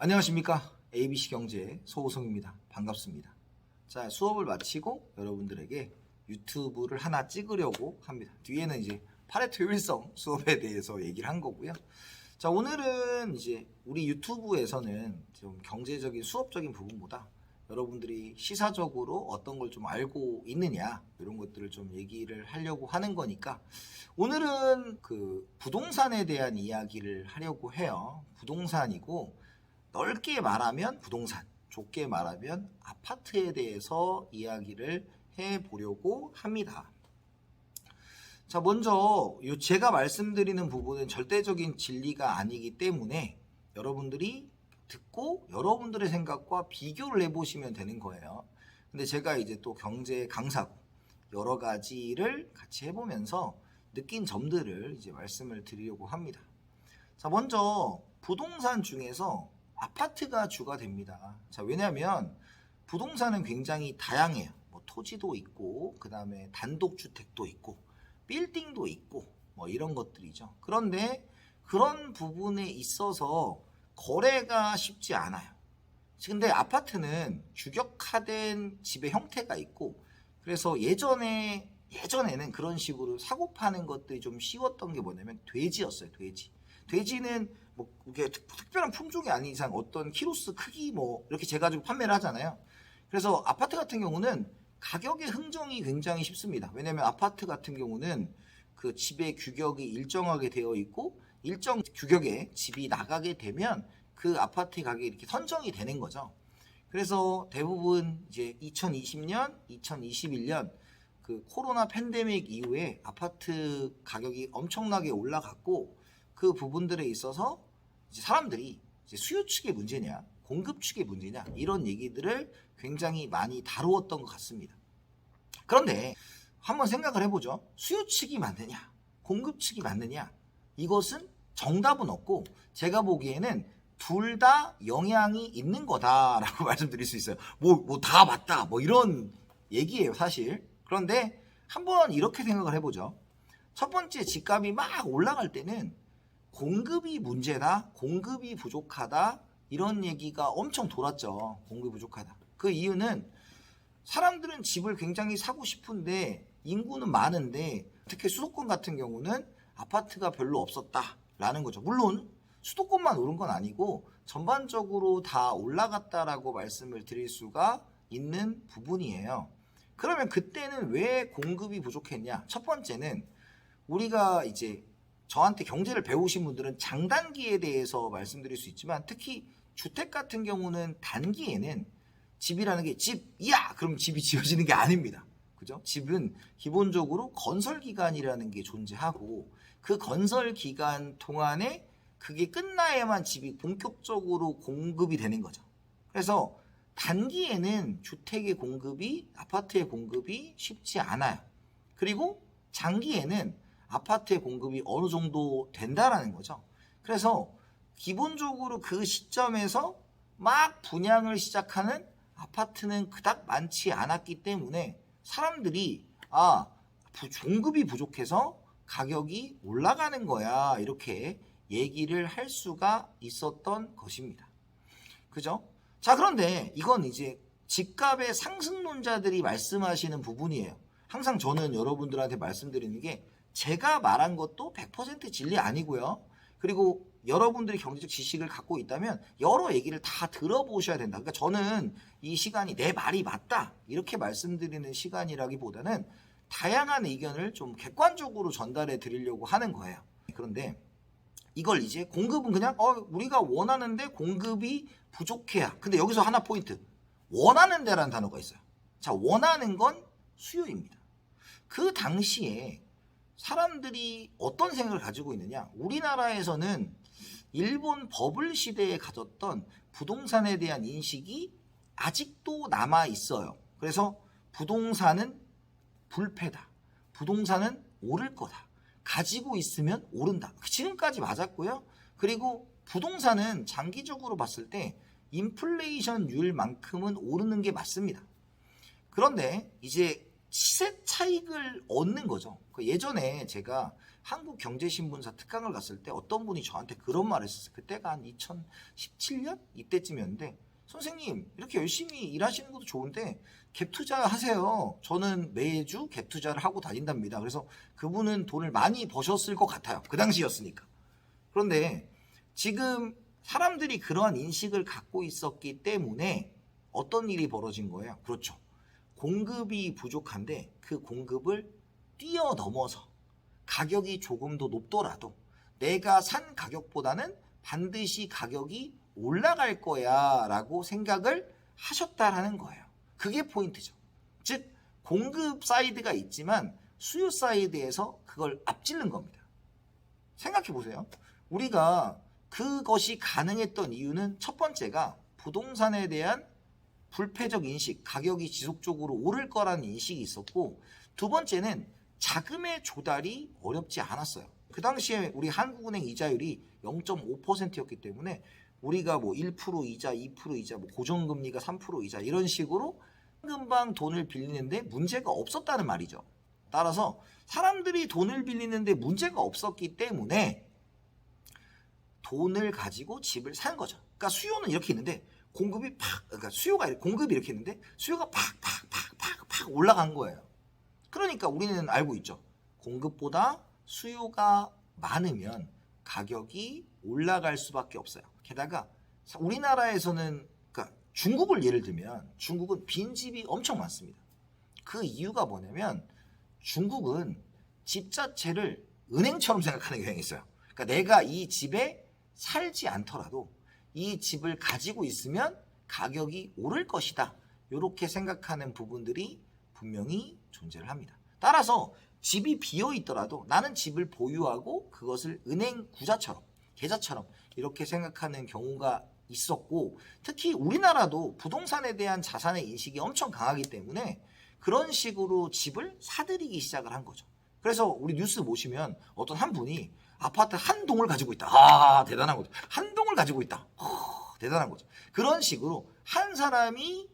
안녕하십니까. ABC경제 소호성입니다. 반갑습니다. 자, 수업을 마치고 여러분들에게 유튜브를 하나 찍으려고 합니다. 뒤에는 이제 파레토 효율성 수업에 대해서 얘기를 한 거고요. 자, 오늘은 이제 우리 유튜브에서는 좀 경제적인 수업적인 부분보다 여러분들이 시사적으로 어떤 걸 좀 알고 있느냐 이런 것들을 좀 얘기를 하려고 하는 거니까 오늘은 그 부동산에 대한 이야기를 하려고 해요. 부동산이고 넓게 말하면 부동산, 좁게 말하면 아파트에 대해서 이야기를 해보려고 합니다. 자, 먼저 제가 말씀드리는 부분은 절대적인 진리가 아니기 때문에 여러분들이 듣고 여러분들의 생각과 비교를 해보시면 되는 거예요. 근데 제가 이제 또 경제 강사고 여러 가지를 같이 해보면서 느낀 점들을 이제 말씀을 드리려고 합니다. 자, 먼저 부동산 중에서 아파트가 주가 됩니다. 자, 왜냐하면 부동산은 굉장히 다양해요. 뭐 토지도 있고, 그 다음에 단독주택도 있고, 빌딩도 있고, 뭐 이런 것들이죠. 그런데 그런 부분에 있어서 거래가 쉽지 않아요. 근데 아파트는 규격화된 집의 형태가 있고, 그래서 예전에는 그런 식으로 사고 파는 것들이 좀 쉬웠던 게 뭐냐면 돼지였어요. 돼지는 뭐 이게 특별한 품종이 아닌 이상 어떤 키로수 크기 뭐 이렇게 재가지고 판매를 하잖아요. 그래서 아파트 같은 경우는 가격의 흥정이 굉장히 쉽습니다. 왜냐하면 아파트 같은 경우는 그 집의 규격이 일정하게 되어 있고 일정 규격의 집이 나가게 되면 그 아파트의 가격이 이렇게 선정이 되는 거죠. 그래서 대부분 이제 2020년, 2021년 그 코로나 팬데믹 이후에 아파트 가격이 엄청나게 올라갔고 그 부분들에 있어서 이제 사람들이 이제 수요 측의 문제냐, 공급 측의 문제냐 이런 얘기들을 굉장히 많이 다루었던 것 같습니다. 그런데 한번 생각을 해보죠. 수요 측이 맞느냐, 공급 측이 맞느냐 이것은 정답은 없고 제가 보기에는 둘 다 영향이 있는 거다라고 말씀드릴 수 있어요. 뭐 다 맞다 뭐 이런 얘기예요 사실. 그런데 한번 이렇게 생각을 해보죠. 첫 번째 집값이 막 올라갈 때는 공급이 문제다, 공급이 부족하다 이런 얘기가 엄청 돌았죠. 공급이 부족하다. 그 이유는 사람들은 집을 굉장히 사고 싶은데 인구는 많은데 특히 수도권 같은 경우는 아파트가 별로 없었다라는 거죠. 물론 수도권만 오른 건 아니고 전반적으로 다 올라갔다라고 말씀을 드릴 수가 있는 부분이에요. 그러면 그때는 왜 공급이 부족했냐? 첫 번째는 우리가 이제 저한테 경제를 배우신 분들은 장단기에 대해서 말씀드릴 수 있지만 특히 주택 같은 경우는 단기에는 집이라는 게 집이야! 그럼 집이 지어지는 게 아닙니다. 그죠? 집은 기본적으로 건설 기간이라는 게 존재하고 그 건설 기간 동안에 그게 끝나야만 집이 본격적으로 공급이 되는 거죠. 그래서 단기에는 주택의 공급이, 아파트의 공급이 쉽지 않아요. 그리고 장기에는 아파트의 공급이 어느 정도 된다라는 거죠. 그래서 기본적으로 그 시점에서 막 분양을 시작하는 아파트는 그닥 많지 않았기 때문에 사람들이 공급이 부족해서 가격이 올라가는 거야 이렇게 얘기를 할 수가 있었던 것입니다. 그죠? 자, 그런데 이건 이제 집값의 상승론자들이 말씀하시는 부분이에요. 항상 저는 여러분들한테 말씀드리는 게 제가 말한 것도 100% 진리 아니고요. 그리고 여러분들이 경제적 지식을 갖고 있다면 여러 얘기를 다 들어보셔야 된다. 그러니까 저는 이 시간이 내 말이 맞다 이렇게 말씀드리는 시간이라기보다는 다양한 의견을 좀 객관적으로 전달해 드리려고 하는 거예요. 그런데 이걸 이제 공급은 그냥 우리가 원하는데 공급이 부족해야. 근데 여기서 하나 포인트. 원하는 데라는 단어가 있어요. 자, 원하는 건 수요입니다. 그 당시에 사람들이 어떤 생각을 가지고 있느냐? 우리나라에서는 일본 버블 시대에 가졌던 부동산에 대한 인식이 아직도 남아 있어요. 그래서 부동산은 불패다. 부동산은 오를 거다. 가지고 있으면 오른다. 지금까지 맞았고요. 그리고 부동산은 장기적으로 봤을 때 인플레이션율만큼은 오르는 게 맞습니다. 그런데 이제 시세 차익을 얻는 거죠. 예전에 제가 한국경제신문사 특강을 갔을 때 어떤 분이 저한테 그런 말을 했었어요. 그때가 한 2017년 이때쯤이었는데, 선생님 이렇게 열심히 일하시는 것도 좋은데 갭 투자하세요. 저는 매주 갭 투자를 하고 다닌답니다. 그래서 그분은 돈을 많이 버셨을 것 같아요. 그 당시였으니까. 그런데 지금 사람들이 그러한 인식을 갖고 있었기 때문에 어떤 일이 벌어진 거예요? 그렇죠. 공급이 부족한데 그 공급을 뛰어넘어서 가격이 조금 더 높더라도 내가 산 가격보다는 반드시 가격이 올라갈 거야 라고 생각을 하셨다라는 거예요. 그게 포인트죠. 즉 공급 사이드가 있지만 수요 사이드에서 그걸 앞지른 겁니다. 생각해 보세요. 우리가 그것이 가능했던 이유는 첫 번째가 부동산에 대한 불패적 인식, 가격이 지속적으로 오를 거라는 인식이 있었고, 두 번째는 자금의 조달이 어렵지 않았어요. 그 당시에 우리 한국은행 이자율이 0.5%였기 때문에 우리가 뭐 1% 이자, 2% 이자, 뭐 고정금리가 3% 이자 이런 식으로 금방 돈을 빌리는데 문제가 없었다는 말이죠. 따라서 사람들이 돈을 빌리는데 문제가 없었기 때문에 돈을 가지고 집을 산 거죠. 그러니까 수요는 이렇게 있는데 공급이 그러니까 공급이 이렇게 있는데 수요가 팍 올라간 거예요. 그러니까 우리는 알고 있죠. 공급보다 수요가 많으면 가격이 올라갈 수밖에 없어요. 게다가 우리나라에서는, 그러니까 중국을 예를 들면 중국은 빈집이 엄청 많습니다. 그 이유가 뭐냐면 중국은 집 자체를 은행처럼 생각하는 경향이 있어요. 그러니까 내가 이 집에 살지 않더라도 이 집을 가지고 있으면 가격이 오를 것이다. 이렇게 생각하는 부분들이 분명히 존재를 합니다. 따라서 집이 비어 있더라도 나는 집을 보유하고 그것을 은행 구자처럼, 계좌처럼 이렇게 생각하는 경우가 있었고, 특히 우리나라도 부동산에 대한 자산의 인식이 엄청 강하기 때문에 그런 식으로 집을 사들이기 시작을 한 거죠. 그래서 우리 뉴스 보시면 어떤 한 분이 아파트 한 동을 가지고 있다. 아, 대단한 거죠. 한 동을 가지고 있다. 대단한 거죠. 그런 식으로 한 사람이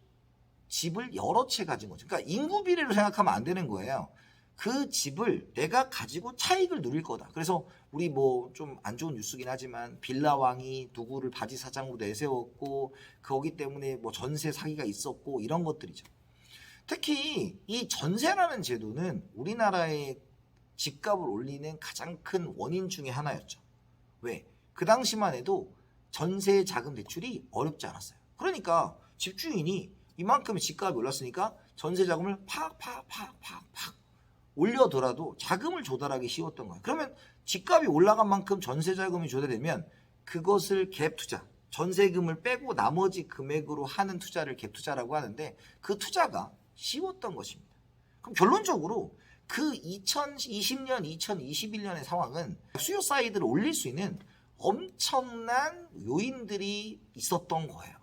집을 여러 채 가진 거죠. 그러니까 인구 비례로 생각하면 안 되는 거예요. 그 집을 내가 가지고 차익을 누릴 거다. 그래서 우리 뭐 좀 안 좋은 뉴스긴 하지만 빌라왕이 누구를 바지 사장으로 내세웠고 거기 때문에 뭐 전세 사기가 있었고 이런 것들이죠. 특히 이 전세라는 제도는 우리나라의 집값을 올리는 가장 큰 원인 중에 하나였죠. 왜? 그 당시만 해도 전세 자금 대출이 어렵지 않았어요. 그러니까 집주인이 이만큼의 집값이 올랐으니까 전세 자금을 팍 올려더라도 자금을 조달하기 쉬웠던 거예요. 그러면 집값이 올라간 만큼 전세 자금이 조달되면 그것을 갭 투자, 전세금을 빼고 나머지 금액으로 하는 투자를 갭 투자라고 하는데 그 투자가 쉬웠던 것입니다. 그럼 결론적으로 그 2020년, 2021년의 상황은 수요 사이드를 올릴 수 있는 엄청난 요인들이 있었던 거예요.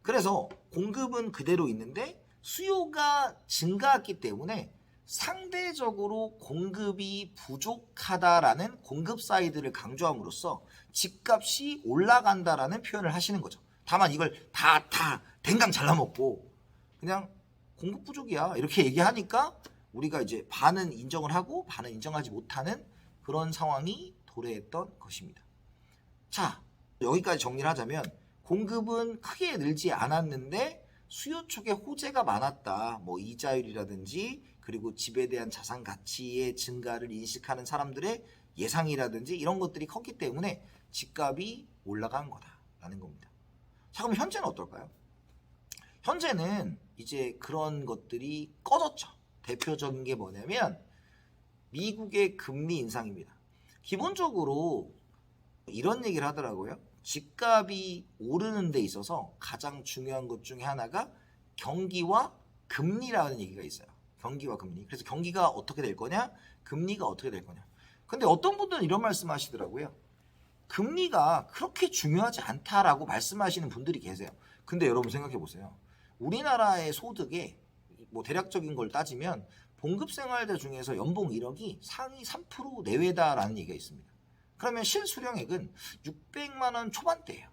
그래서 공급은 그대로 있는데 수요가 증가했기 때문에 상대적으로 공급이 부족하다라는 공급 사이드를 강조함으로써 집값이 올라간다라는 표현을 하시는 거죠. 다만 이걸 다 댕강 잘라먹고 그냥 공급 부족이야 이렇게 얘기하니까 우리가 이제 반은 인정을 하고 반은 인정하지 못하는 그런 상황이 도래했던 것입니다. 자, 여기까지 정리를 하자면 공급은 크게 늘지 않았는데 수요 쪽에 호재가 많았다. 뭐 이자율이라든지 그리고 집에 대한 자산 가치의 증가를 인식하는 사람들의 예상이라든지 이런 것들이 컸기 때문에 집값이 올라간 거다라는 겁니다. 자, 그럼 현재는 어떨까요? 현재는 이제 그런 것들이 꺼졌죠. 대표적인 게 뭐냐면 미국의 금리 인상입니다. 기본적으로 이런 얘기를 하더라고요. 집값이 오르는 데 있어서 가장 중요한 것 중에 하나가 경기와 금리라는 얘기가 있어요. 경기와 금리. 그래서 경기가 어떻게 될 거냐? 금리가 어떻게 될 거냐? 근데 어떤 분들은 이런 말씀 하시더라고요. 금리가 그렇게 중요하지 않다라고 말씀하시는 분들이 계세요. 근데 여러분 생각해 보세요. 우리나라의 소득에 뭐 대략적인 걸 따지면 봉급생활자 중에서 연봉 1억이 상위 3% 내외다라는 얘기가 있습니다. 그러면 실수령액은 600만 원 초반대예요.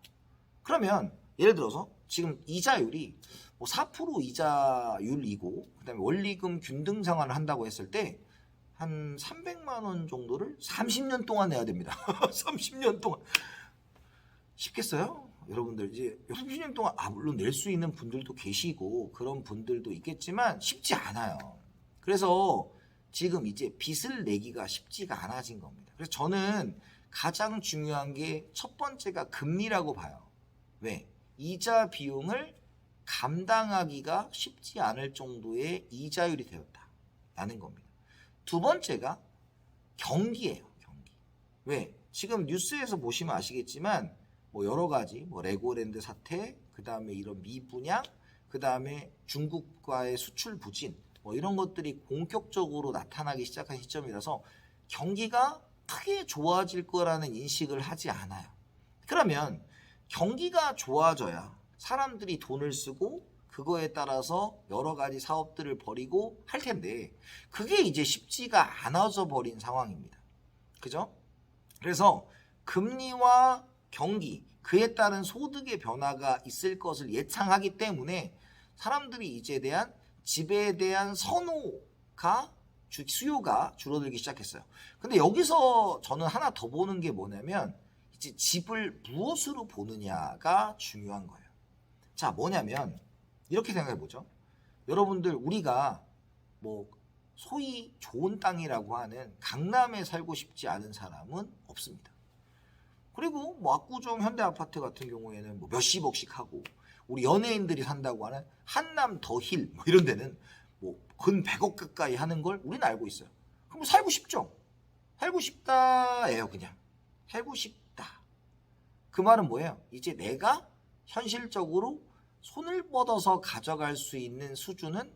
그러면 예를 들어서 지금 이자율이 뭐 4% 이자율이고 그다음에 원리금 균등 상환을 한다고 했을 때 한 300만 원 정도를 30년 동안 내야 됩니다. 30년 동안. 쉽겠어요? 여러분들 이제 30년 동안 물론 낼 수 있는 분들도 계시고 그런 분들도 있겠지만 쉽지 않아요. 그래서 지금 이제 빚을 내기가 쉽지가 않아진 겁니다. 그래서 저는 가장 중요한 게 첫 번째가 금리라고 봐요. 왜? 이자 비용을 감당하기가 쉽지 않을 정도의 이자율이 되었다라는 겁니다. 두 번째가 경기예요. 경기. 왜? 지금 뉴스에서 보시면 아시겠지만 뭐 여러 가지 뭐 레고랜드 사태, 그 다음에 이런 미분양, 그 다음에 중국과의 수출 부진 뭐 이런 것들이 본격적으로 나타나기 시작한 시점이라서 경기가 크게 좋아질 거라는 인식을 하지 않아요. 그러면 경기가 좋아져야 사람들이 돈을 쓰고 그거에 따라서 여러 가지 사업들을 벌이고 할 텐데 그게 이제 쉽지가 않아져 버린 상황입니다. 그죠? 그래서 금리와 경기, 그에 따른 소득의 변화가 있을 것을 예상하기 때문에 사람들이 이제 대한 집에 대한 선호가 수요가 줄어들기 시작했어요. 근데 여기서 저는 하나 더 보는 게 뭐냐면 이제 집을 무엇으로 보느냐가 중요한 거예요. 자, 뭐냐면 이렇게 생각해 보죠. 여러분들 우리가 뭐 소위 좋은 땅이라고 하는 강남에 살고 싶지 않은 사람은 없습니다. 그리고 뭐 압구정 현대아파트 같은 경우에는 뭐 몇십억씩 하고 우리 연예인들이 산다고 하는 한남 더힐 뭐 이런 데는 뭐 근 100억 가까이 하는 걸 우리는 알고 있어요. 그럼 살고 싶죠? 살고 싶다예요. 그냥 살고 싶다. 그 말은 뭐예요? 이제 내가 현실적으로 손을 뻗어서 가져갈 수 있는 수준은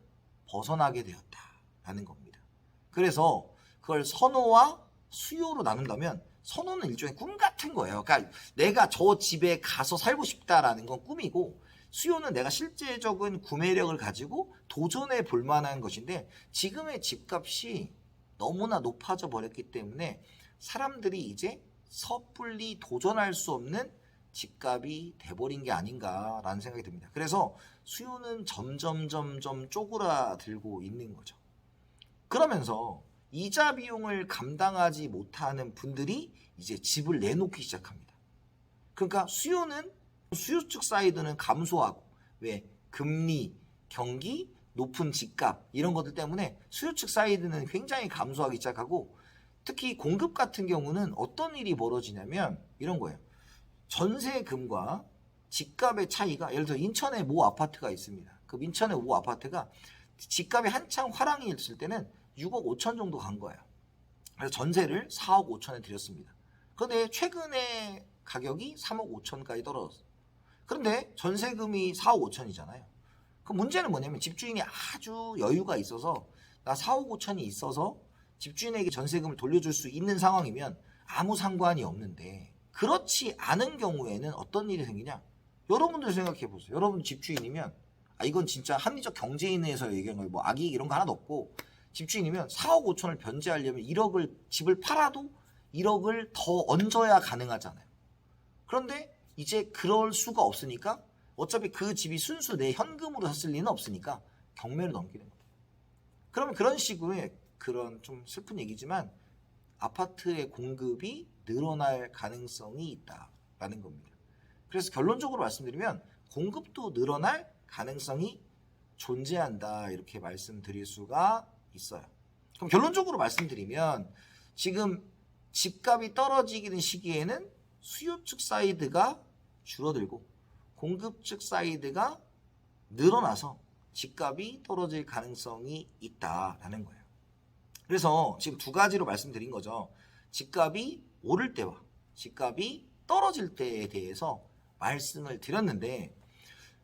벗어나게 되었다라는 겁니다. 그래서 그걸 선호와 수요로 나눈다면 선호는 일종의 꿈 같은 거예요. 그러니까 내가 저 집에 가서 살고 싶다라는 건 꿈이고 수요는 내가 실제적인 구매력을 가지고 도전해 볼 만한 것인데 지금의 집값이 너무나 높아져 버렸기 때문에 사람들이 이제 섣불리 도전할 수 없는 집값이 돼버린 게 아닌가라는 생각이 듭니다. 그래서 수요는 점점 쪼그라들고 있는 거죠. 그러면서 이자 비용을 감당하지 못하는 분들이 이제 집을 내놓기 시작합니다. 그러니까 수요 측 사이드는 감소하고 왜? 금리, 경기, 높은 집값 이런 것들 때문에 수요 측 사이드는 굉장히 감소하기 시작하고 특히 공급 같은 경우는 어떤 일이 벌어지냐면 이런 거예요. 전세금과 집값의 차이가 예를 들어 인천에 모 아파트가 있습니다. 그 인천의 모 아파트가 집값이 한창 화랑이 있을 때는 6억 5천 정도 간 거예요. 그래서 전세를 4억 5천에 드렸습니다. 그런데 최근에 가격이 3억 5천까지 떨어졌어요. 그런데 전세금이 4억 5천이잖아요. 그 문제는 뭐냐면 집주인이 아주 여유가 있어서 나 4억 5천이 있어서 집주인에게 전세금을 돌려줄 수 있는 상황이면 아무 상관이 없는데 그렇지 않은 경우에는 어떤 일이 생기냐? 여러분들 생각해 보세요. 여러분 집주인이면 이건 진짜 합리적 경제인에서 얘기한 거예요. 뭐 악의 이런 거 하나도 없고 집주인이면 4억 5천을 변제하려면 1억을 집을 팔아도 1억을 더 얹어야 가능하잖아요. 그런데 이제 그럴 수가 없으니까 어차피 그 집이 순수 내 현금으로 샀을 리는 없으니까 경매를 넘기는 거예요. 그러면 그런 식의 그런 좀 슬픈 얘기지만 아파트의 공급이 늘어날 가능성이 있다라는 겁니다. 그래서 결론적으로 말씀드리면 공급도 늘어날 가능성이 존재한다 이렇게 말씀드릴 수가 있어요. 그럼 결론적으로 말씀드리면 지금 집값이 떨어지는 시기에는 수요 측 사이드가 줄어들고 공급 측 사이드가 늘어나서 집값이 떨어질 가능성이 있다라는 거예요. 그래서 지금 두 가지로 말씀드린 거죠. 집값이 오를 때와 집값이 떨어질 때에 대해서 말씀을 드렸는데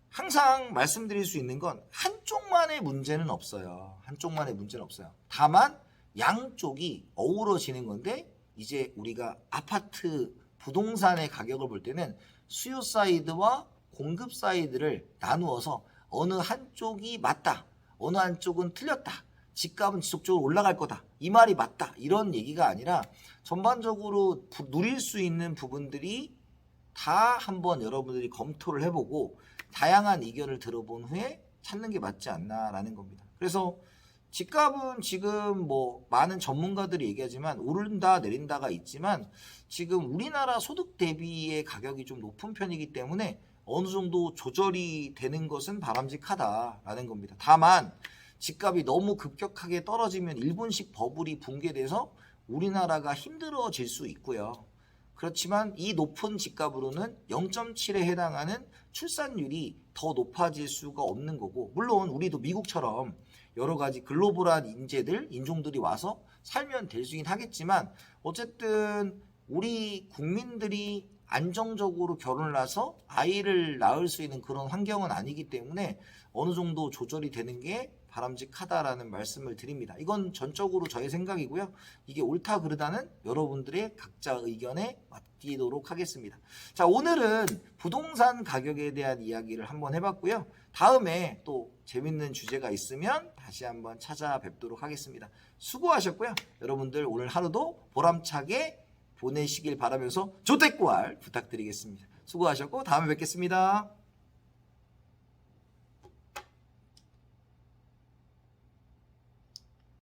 항상 말씀드릴 수 있는 건 한쪽만의 문제는 없어요. 한쪽만의 문제는 없어요. 다만 양쪽이 어우러지는 건데 이제 우리가 아파트 부동산의 가격을 볼 때는 수요 사이드와 공급 사이드를 나누어서 어느 한쪽이 맞다, 어느 한쪽은 틀렸다, 집값은 지속적으로 올라갈 거다, 이 말이 맞다 이런 얘기가 아니라 전반적으로 누릴 수 있는 부분들이 다 한번 여러분들이 검토를 해보고 다양한 의견을 들어본 후에 찾는 게 맞지 않나라는 겁니다. 그래서 집값은 지금 뭐 많은 전문가들이 얘기하지만 오른다 내린다가 있지만 지금 우리나라 소득 대비의 가격이 좀 높은 편이기 때문에 어느 정도 조절이 되는 것은 바람직하다라는 겁니다. 다만 집값이 너무 급격하게 떨어지면 일본식 버블이 붕괴돼서 우리나라가 힘들어질 수 있고요. 그렇지만 이 높은 집값으로는 0.7에 해당하는 출산율이 더 높아질 수가 없는 거고, 물론 우리도 미국처럼 여러 가지 글로벌한 인종들이 와서 살면 될 수긴 하겠지만 어쨌든 우리 국민들이 안정적으로 결혼을 해서 아이를 낳을 수 있는 그런 환경은 아니기 때문에 어느 정도 조절이 되는 게 바람직하다라는 말씀을 드립니다. 이건 전적으로 저의 생각이고요. 이게 옳다 그르다는 여러분들의 각자 의견에 맡기도록 하겠습니다. 자, 오늘은 부동산 가격에 대한 이야기를 한번 해봤고요. 다음에 또 재밌는 주제가 있으면 다시 한번 찾아뵙도록 하겠습니다. 수고하셨고요. 여러분들 오늘 하루도 보람차게 보내시길 바라면서 조태꾸알 부탁드리겠습니다. 수고하셨고 다음에 뵙겠습니다.